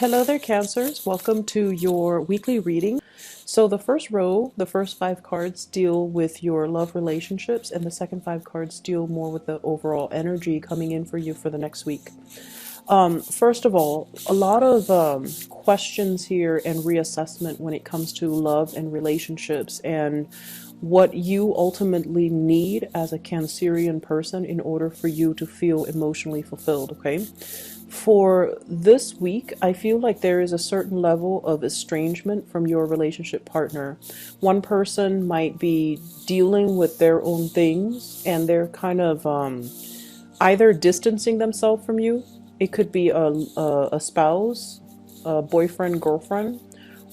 Hello there, Cancers. Welcome to your weekly reading. So the first row, the first five cards deal with your love relationships, and the second five cards deal more with the overall energy coming in for you for the next week. First of all, a lot of questions here and reassessment when it comes to love and relationships and what you ultimately need as a Cancerian person in order for you to feel emotionally fulfilled, okay? For this week, I feel like there is a certain level of estrangement from your relationship partner. One person might be dealing with their own things and they're kind of either distancing themselves from you. It could be a spouse, a boyfriend, girlfriend,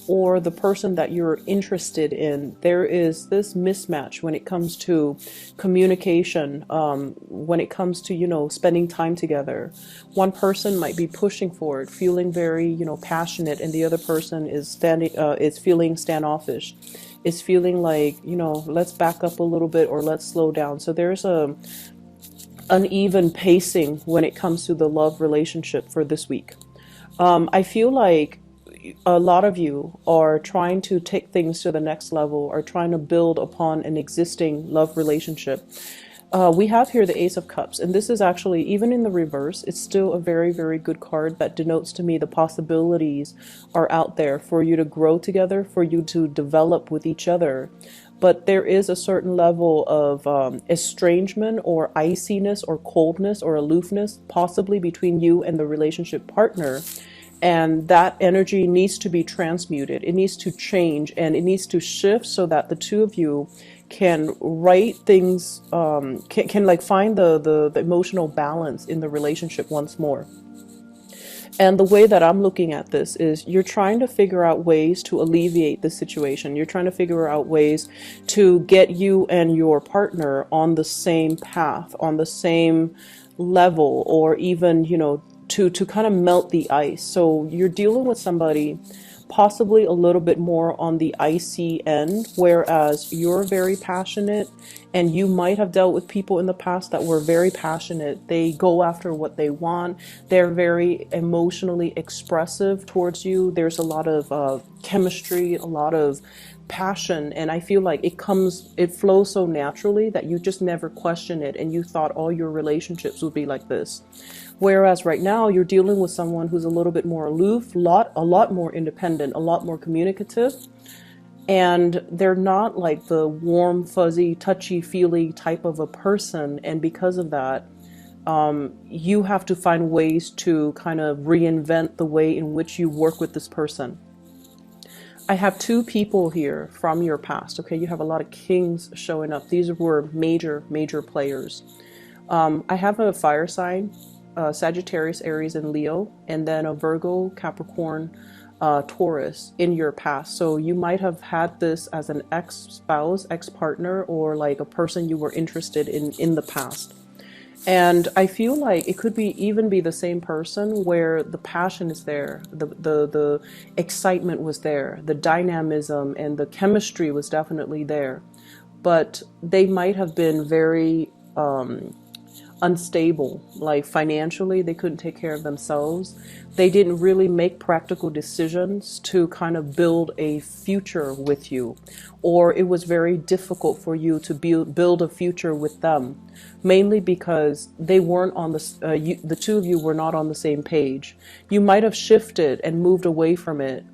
or the person that you're interested in. There is this mismatch when it comes to communication, when it comes to, spending time together. One person might be pushing for it, feeling very, passionate, and the other person is feeling standoffish, is feeling like, let's back up a little bit or let's slow down. So there's a uneven pacing when it comes to the love relationship for this week. I feel like a lot of you are trying to take things to the next level or trying to build upon an existing love relationship. We have here the Ace of Cups, and this is actually, even in the reverse, it's still a very, very good card that denotes to me the possibilities are out there for you to grow together, for you to develop with each other. But there is a certain level of estrangement or iciness or coldness or aloofness possibly between you and the relationship partner. And that energy needs to be transmuted. It needs to change and it needs to shift so that the two of you can write things, can like find the emotional balance in the relationship once more. And the way that I'm looking at this is you're trying to figure out ways to alleviate the situation. You're trying to figure out ways to get you and your partner on the same path, on the same level, or even, to kind of melt the ice. So you're dealing with somebody possibly a little bit more on the icy end, whereas you're very passionate and you might have dealt with people in the past that were very passionate. They go after what they want. They're very emotionally expressive towards you. There's a lot of chemistry, a lot of passion, and I feel like it flows so naturally that you just never question it, and you thought all your relationships would be like this. Whereas right now you're dealing with someone who's a little bit more aloof, a lot more independent, a lot more communicative, and they're not like the warm, fuzzy, touchy-feely type of a person. And because of that, you have to find ways to kind of reinvent the way in which you work with this person. I have two people here from your past. Okay, you have a lot of kings showing up. These were major, major players. I have a fire sign, Sagittarius, Aries, and Leo, and then a Virgo, Capricorn, Taurus in your past. So you might have had this as an ex-spouse, ex-partner, or like a person you were interested in the past. And I feel like it could even be the same person where the passion is there, the excitement was there, the dynamism and the chemistry was definitely there. But they might have been very unstable, like financially they couldn't take care of themselves. They didn't really make practical decisions to kind of build a future with you, or it was very difficult for you to build a future with them, mainly because they weren't on the two of you were not on the same page. You might have shifted and moved away from it,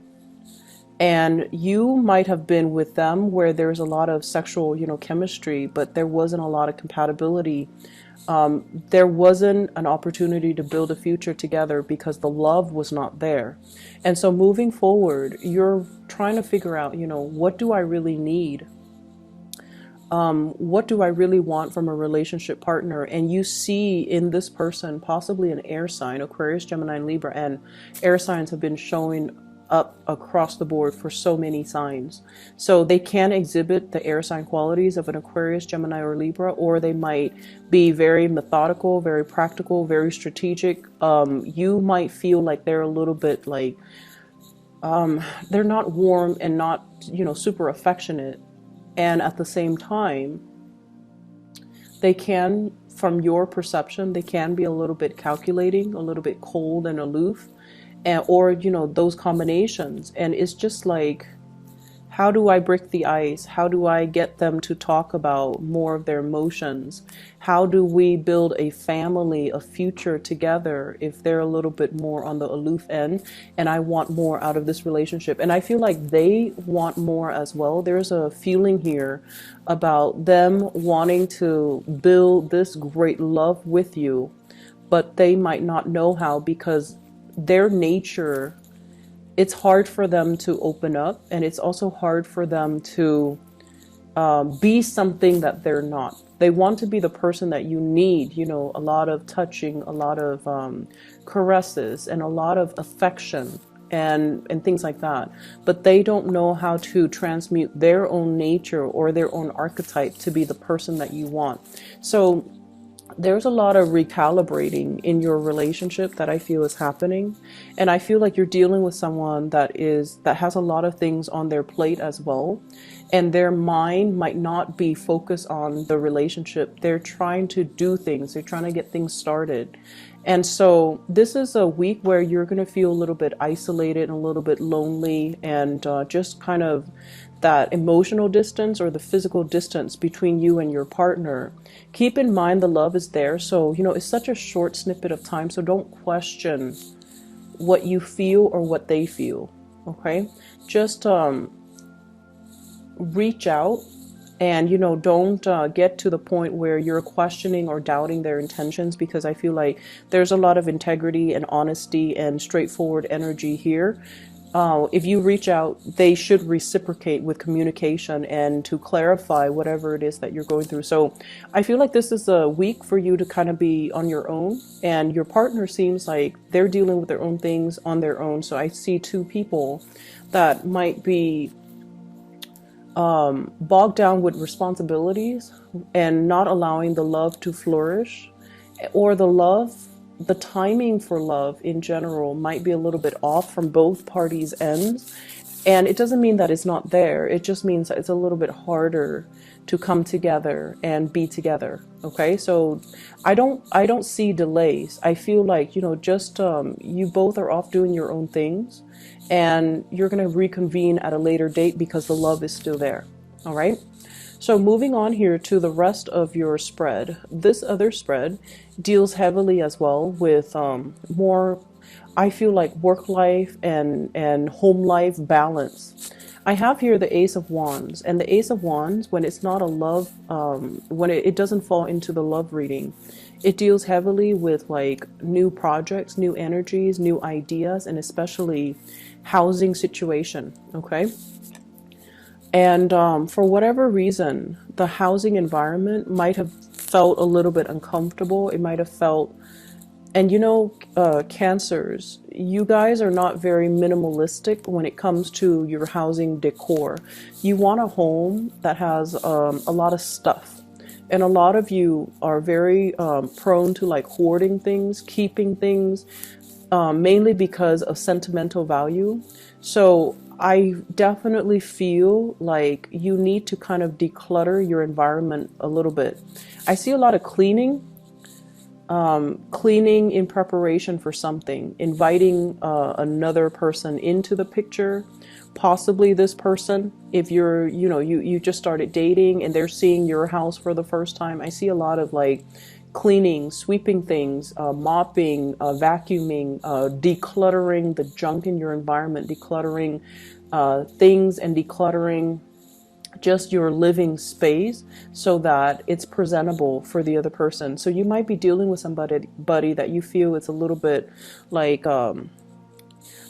and you might have been with them where there's a lot of sexual, chemistry, but there wasn't a lot of compatibility. There wasn't an opportunity to build a future together because the love was not there. And so moving forward, you're trying to figure out, what do I really need? What do I really want from a relationship partner? And you see in this person possibly an air sign, Aquarius, Gemini, and Libra, and air signs have been showing up across the board for so many signs. So they can exhibit the air sign qualities of an Aquarius, Gemini, or Libra, or they might be very methodical, very practical, very strategic. You might feel like they're a little bit like, they're not warm and not, super affectionate. And at the same time, they can, from your perception, they can be a little bit calculating, a little bit cold and aloof. and or you know, those combinations. And it's just like, how do I break the ice? How do I get them to talk about more of their emotions? How do we build a family, a future together if they're a little bit more on the aloof end and I want more out of this relationship? And I feel like they want more as well. There's a feeling here about them wanting to build this great love with you, but they might not know how because their nature, it's hard for them to open up, and it's also hard for them to be something that they're not. They want to be the person that you need, you know, a lot of touching, a lot of caresses, and a lot of affection and things like that. But they don't know how to transmute their own nature or their own archetype to be the person that you want. So there's a lot of recalibrating in your relationship that I feel is happening. And I feel like you're dealing with someone that has a lot of things on their plate as well. And their mind might not be focused on the relationship. They're trying to do things. They're trying to get things started. And so this is a week where you're going to feel a little bit isolated and a little bit lonely, and just kind of that emotional distance or the physical distance between you and your partner. Keep in mind the love is there. So, you know, it's such a short snippet of time. So don't question what you feel or what they feel. Okay. Just reach out, and you know, don't get to the point where you're questioning or doubting their intentions, because I feel like there's a lot of integrity and honesty and straightforward energy here. If you reach out, they should reciprocate with communication and to clarify whatever it is that you're going through. So I feel like this is a week for you to kind of be on your own, and your partner seems like they're dealing with their own things on their own. So I see two people that might be bogged down with responsibilities and not allowing the love to flourish, or the timing for love in general might be a little bit off from both parties' ends. And it doesn't mean that it's not there. It just means that it's a little bit harder to come together and be together. Okay, so I don't see delays. I feel like, you know, just you both are off doing your own things, and you're going to reconvene at a later date because the love is still there. All right. So moving on here to the rest of your spread. This other spread deals heavily as well with more, I feel like, work life and home life balance. I have here the Ace of Wands, and the Ace of Wands, when it's not a love, when it doesn't fall into the love reading, it deals heavily with like new projects, new energies, new ideas, and especially housing situation. Okay. And for whatever reason, the housing environment might have felt a little bit uncomfortable. It might have felt, and you know, Cancers, you guys are not very minimalistic when it comes to your housing decor. You want a home that has a lot of stuff. And a lot of you are very prone to like hoarding things, keeping things, mainly because of sentimental value. So I definitely feel like you need to kind of declutter your environment a little bit. I see a lot of cleaning in preparation for something, inviting another person into the picture, possibly this person, if you're, you know, you just started dating and they're seeing your house for the first time. I see a lot of like cleaning, sweeping things, mopping, vacuuming, decluttering the junk in your environment, decluttering things, and decluttering just your living space so that it's presentable for the other person. So you might be dealing with somebody that you feel it's a little bit like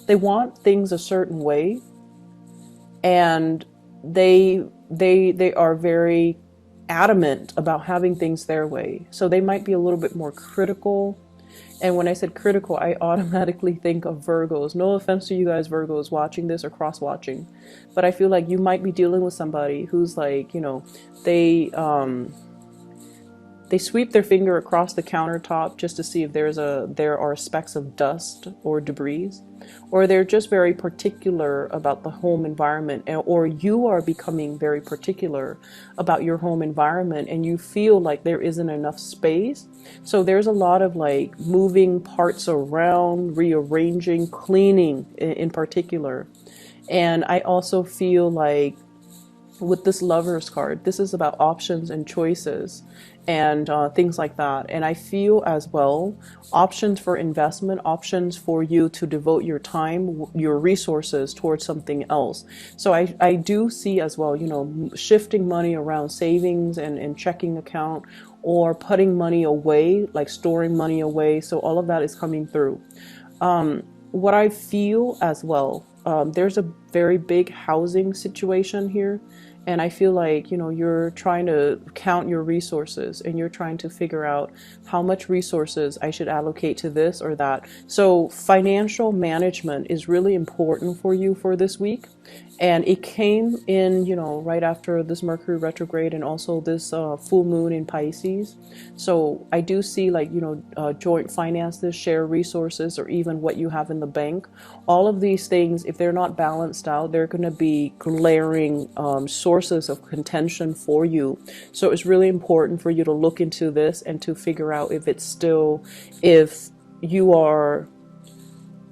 they want things a certain way, and they are very adamant about having things their way. So they might be a little bit more critical. And when I said critical, I automatically think of Virgos. No offense to you guys Virgos watching this or cross watching, but I feel like you might be dealing with somebody who's like, you know, they They sweep their finger across the countertop just to see if there are specks of dust or debris, or they're just very particular about the home environment, or you are becoming very particular about your home environment and you feel like there isn't enough space. So there's a lot of like moving parts around, rearranging, cleaning in particular. And I also feel like with this Lovers card, this is about options and choices and things like that. And I feel as well options for investment, options for you to devote your time, your resources towards something else. So I do see as well, you know, shifting money around, savings and checking account, or putting money away, like storing money away. So all of that is coming through. What I feel as well, there's a very big housing situation here. And I feel like, you know, you're trying to count your resources and you're trying to figure out how much resources I should allocate to this or that. So financial management is really important for you for this week. And it came in, you know, right after this Mercury retrograde and also this full moon in Pisces. So I do see like, you know, joint finances, share resources, or even what you have in the bank. All of these things, if they're not balanced out, they're going to be glaring sources of contention for you. So it's really important for you to look into this and to figure out if it's still, if you are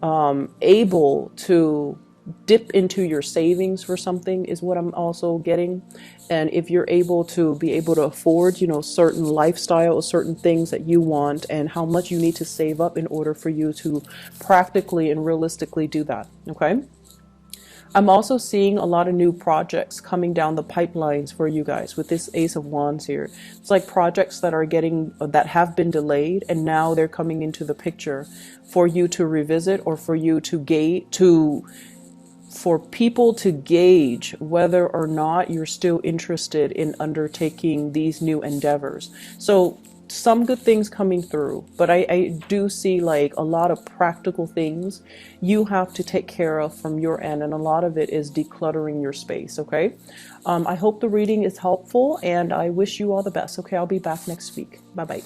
able to dip into your savings for something is what I'm also getting. And if you're able to afford, you know, certain lifestyle or certain things that you want, and how much you need to save up in order for you to practically and realistically do that. Okay. I'm also seeing a lot of new projects coming down the pipelines for you guys with this Ace of Wands here. It's like projects that have been delayed and now they're coming into the picture for you to revisit, or for you to for people to gauge whether or not you're still interested in undertaking these new endeavors. So some good things coming through, but I do see like a lot of practical things you have to take care of from your end, and a lot of it is decluttering your space. Okay. I hope the reading is helpful, and I wish you all the best. Okay, I'll be back next week. Bye bye.